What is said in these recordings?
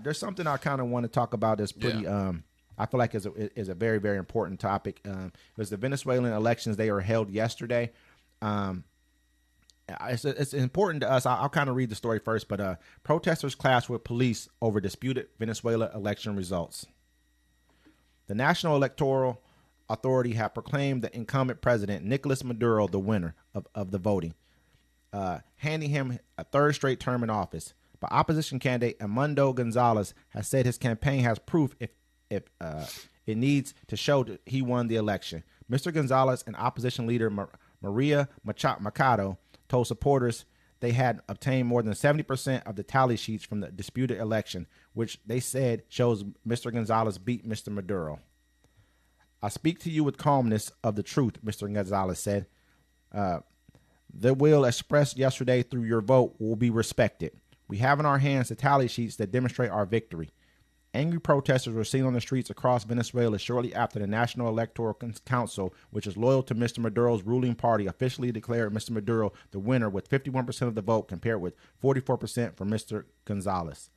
There's something I kind of want to talk about that's pretty, I feel like is a very, very important topic. It was the Venezuelan elections. They were held yesterday. It's important to us. I'll kind of read the story first, but protesters clashed with police over disputed Venezuela election results. The National Electoral Authority had proclaimed the incumbent president, Nicolas Maduro, the winner of the voting, handing him a third straight term in office. But opposition candidate Edmundo Gonzalez has said his campaign has proof if it needs to show that he won the election. Mr. Gonzalez and opposition leader Maria Machado told supporters they had obtained more than 70% of the tally sheets from the disputed election, which they said shows Mr. Gonzalez beat Mr. Maduro. I speak to you with calmness of the truth, Mr. Gonzalez said. The will expressed yesterday through your vote will be respected. We have in our hands the tally sheets that demonstrate our victory. Angry protesters were seen on the streets across Venezuela shortly after the National Electoral Council, which is loyal to Mr. Maduro's ruling party, officially declared Mr. Maduro the winner with 51% of the vote compared with 44% for Mr. Gonzalez.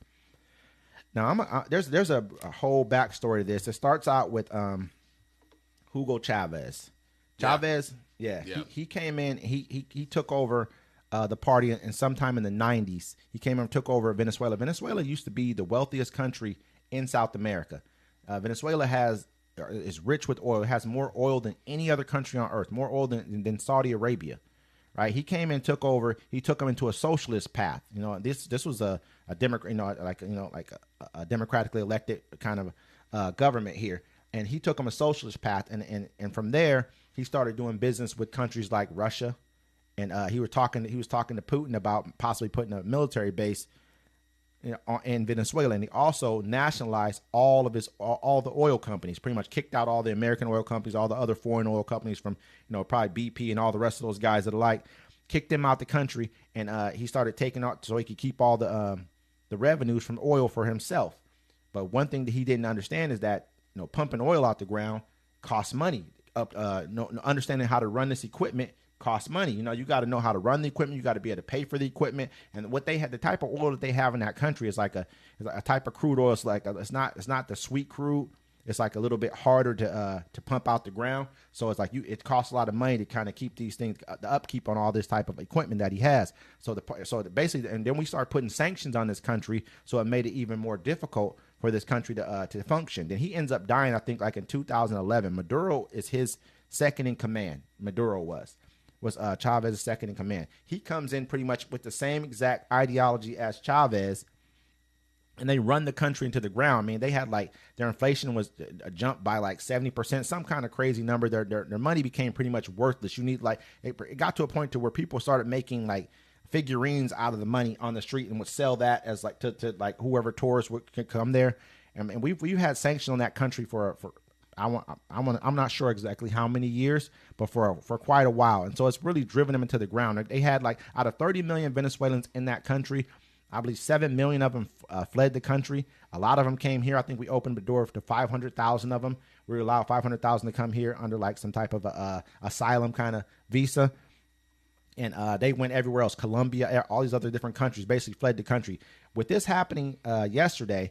Now, there's a whole backstory to this. It starts out with Hugo Chavez. He came in, he took over the party in sometime in the 90s. He came and took over Venezuela. Venezuela used to be the wealthiest country in South America. Venezuela is rich with oil. It has more oil than any other country on earth, more oil than Saudi Arabia. Right? He came and took over. He took them into a socialist path. This was a Democrat, like a democratically elected kind of government here. And he took them a socialist path, and from there he started doing business with countries like Russia. And he was talking to Putin about possibly putting a military base, in Venezuela. And he also nationalized all the oil companies. Pretty much kicked out all the American oil companies, all the other foreign oil companies from probably BP and all the rest of those guys that are like, kicked them out the country. And he started taking out so he could keep all the revenues from oil for himself. But one thing that he didn't understand is that pumping oil out the ground costs money. Understanding how to run this equipment costs money. You got to know how to run the equipment. You got to be able to pay for the equipment. And what they had, the type of oil that they have in that country is like a type of crude oil. It's like it's not the sweet crude. It's like a little bit harder to pump out the ground. So it's like it costs a lot of money to kind of keep these things, the upkeep on all this type of equipment that he has. So basically, and then we start putting sanctions on this country. So it made it even more difficult for this country to function. Then he ends up dying, I think, like in 2011. Maduro is his second in command. Maduro was Chavez's second in command. He comes in pretty much with the same exact ideology as Chavez, and they run the country into the ground. I mean, they had their inflation was jumped by 70%, some kind of crazy number. Their money became pretty much worthless. You need it got to a point to where people started making figurines out of the money on the street and would sell that as to whoever tourists could come there. And we've had sanctions on that country for I'm not sure exactly how many years, but for quite a while. And so it's really driven them into the ground. They had out of 30 million Venezuelans in that country, I believe 7 million of them fled the country. A lot of them came here. I think we opened the door to 500,000 of them. We allowed 500,000 to come here under some type of asylum kind of visa. And they went everywhere else. Colombia, all these other different countries basically fled the country. With this happening yesterday,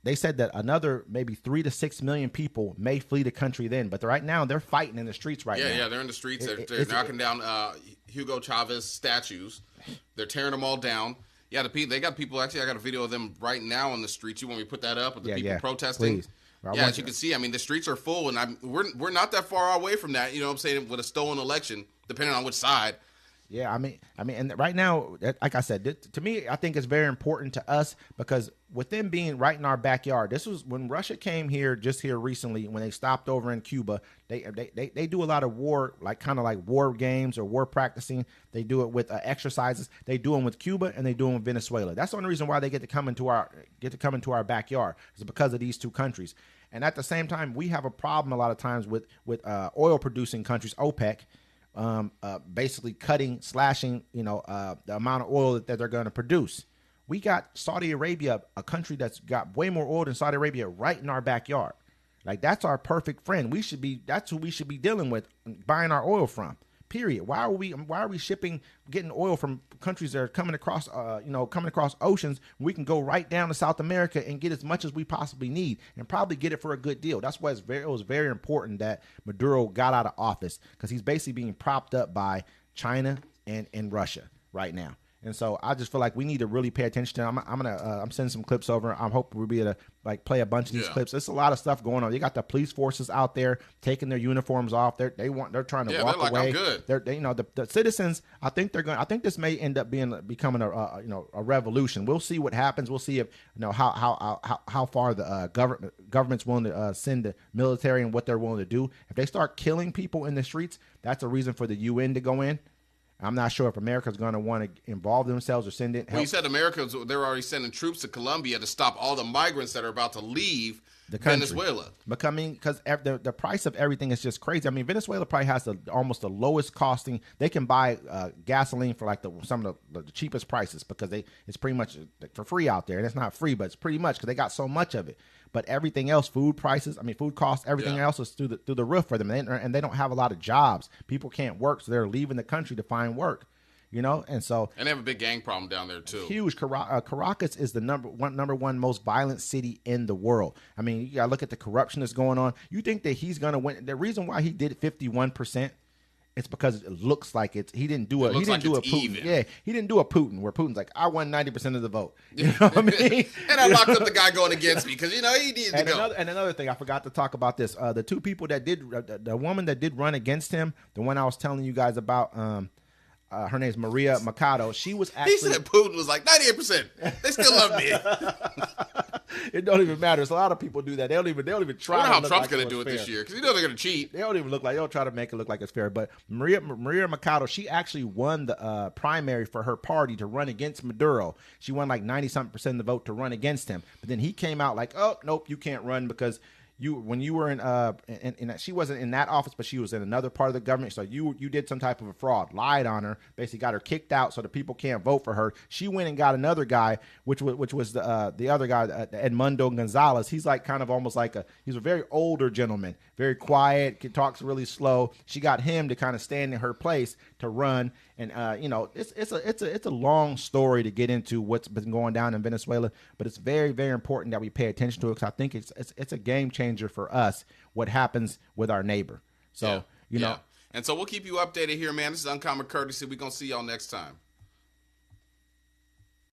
they said that another maybe 3 to 6 million people may flee the country then. But right now, they're fighting in the streets now. Yeah, they're in the streets. They're knocking down Hugo Chavez statues. They're tearing them all down. Yeah, they got people. Actually, I got a video of them right now on the streets. You want me to put that up with the people protesting? Please. Yeah, as you can see, I mean, the streets are full, and we're not that far away from that. You know what I'm saying? With a stolen election, depending on which side. Yeah, I mean, and right now, like I said, to me, I think it's very important to us because with them being right in our backyard, this was when Russia came here, just here recently, when they stopped over in Cuba. They do a lot of war, kind of war games or war practicing. They do it with exercises. They do them with Cuba and they do them with Venezuela. That's the only reason why they get to come into our backyard is because of these two countries. And at the same time, we have a problem a lot of times with oil producing countries, OPEC. Basically slashing, the amount of oil that they're going to produce. We got Saudi Arabia, a country that's got way more oil than Saudi Arabia, right in our backyard. That's our perfect friend. That's who we should be dealing with, buying our oil from. Period. Why are we shipping, getting oil from countries that are coming across oceans? We can go right down to South America and get as much as we possibly need, and probably get it for a good deal. That's why it was very important that Maduro got out of office, because he's basically being propped up by China and Russia right now. And so I just feel like we need to really pay attention to them. I'm sending some clips over. I'm hoping we'll be able to like play a bunch of these clips. There's a lot of stuff going on. You got the police forces out there taking their uniforms off. They're trying to walk away. I'm good. The citizens. I think this may end up becoming a revolution. We'll see what happens. We'll see if how far the government's willing to send the military and what they're willing to do. If they start killing people in the streets, that's a reason for the UN to go in. I'm not sure if America's going to want to involve themselves or send it. Well, you said they're already sending troops to Colombia to stop all the migrants that are about to leave Venezuela. Because the price of everything is just crazy. I mean, Venezuela probably has almost the lowest costing. They can buy gasoline for like some of the cheapest prices, because it's pretty much for free out there. And it's not free, but it's pretty much because they got so much of it. But everything else, food costs, everything else is through the roof for them. And they don't have a lot of jobs. People can't work, so they're leaving the country to find work. And they have a big gang problem down there too. Huge. Caracas is the number one most violent city in the world. I mean, you gotta look at the corruption that's going on. You think that he's gonna win? The reason why he did 51%, it's because it looks like he didn't do a Putin. Even. Yeah, he didn't do a Putin where Putin's like, I won 90% of the vote. You know what I mean? And I locked up the guy going against me because he needed to go. And another thing, I forgot to talk about this. The two people that the woman that did run against him, the one I was telling you guys about. Her name's Maria Machado. She was actually. He said Putin was like 98%. They still love me. It don't even matter. So a lot of people do that. They don't even try. I wonder how Trump's going to do it this year, because they're going to cheat. They don't try to make it look like it's fair. But Maria Machado, she actually won the primary for her party to run against Maduro. She won like 90-something% of the vote to run against him. But then he came out like, oh nope, you can't run because. When you were in she wasn't in that office, but she was in another part of the government. So you did some type of a fraud, lied on her, basically got her kicked out so the people can't vote for her. She went and got another guy, which was the other guy, Edmundo Gonzalez. He's like kind of almost like he's a very older gentleman, very quiet, talks really slow. She got him to kind of stand in her place to run. And it's a long story to get into what's been going down in Venezuela, but it's very, very important that we pay attention to it, because I think it's a game changer for us what happens with our neighbor. So you know, and so we'll keep you updated here, man. This is Uncommon Courtesy. We're gonna see y'all next time.